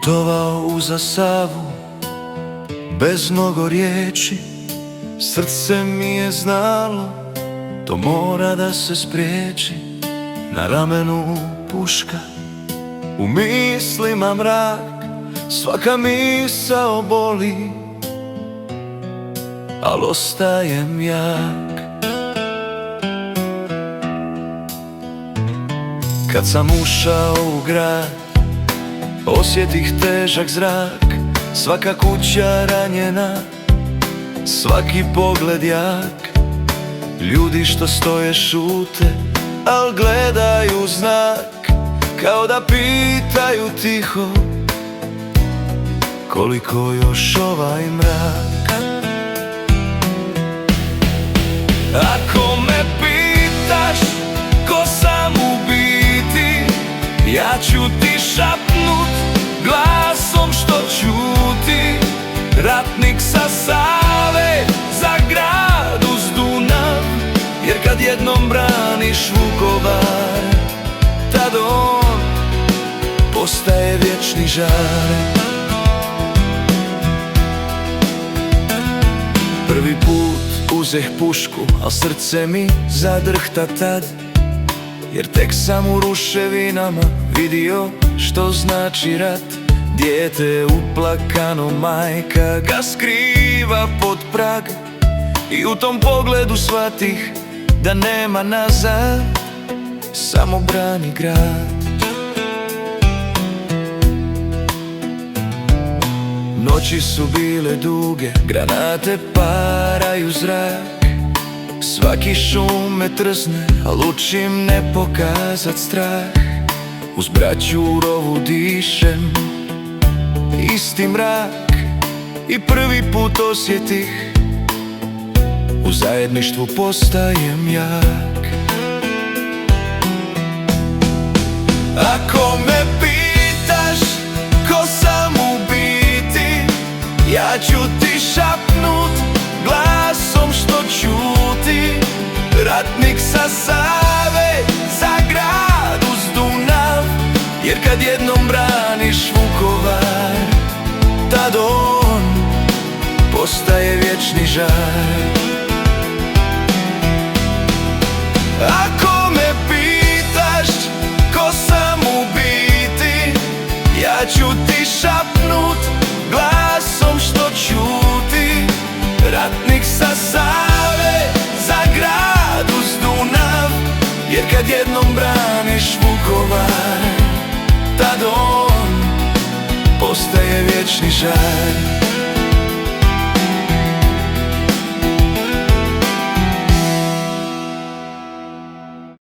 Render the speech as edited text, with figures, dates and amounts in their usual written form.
Putovao uza Savu, bez mnogo riječi. Srce mi je znalo, to mora da se spriječi. Na ramenu puška, u mislima mrak, svaka misao boli, al ostajem jak. Kad sam ušao u grad, osjetih težak zrak, svaka kuća ranjena, svaki pogled jak. Ljudi što stoje šute, al gledaju znak, kao da pitaju tiho koliko još ovaj mrak. Ako me pitaš ko sam u biti, ja ću ti šapnut glasom što čuti. Ratnik sa Save, za grad uz Dunav, jer kad jednom braniš Vukovar, tad on postaje vječni žar. Prvi put uzeh pušku, al srce mi zadrhta tad, jer tek sam u ruševinama vidio što znači rat. Dijete uplakano, majka ga skriva pod prag, i u tom pogledu shvatih da nema nazad, samo brani grad. Noći su bile duge, granate paraju zrak, svaki šum me trzne, al učim ne pokazat strah. Uz braću u rovu dišem isti mrak, i prvi put osjetih u zajedništvu postajem jak. Ako me pitaš ko sam u biti, ja ću ti šapnut glasom što čuti. Ratnik sa Save, za grad uz Dunav, jer kad jednom braniš Vukovar, tad on postaje vječni žar. Ako me pitaš ko sam u biti, ja ću ti šapnut glasom što čuti. Ratnik sa Save, za grad uz Dunav, jer kad jednom braniš Vukovar, tad on postaje vječni žar.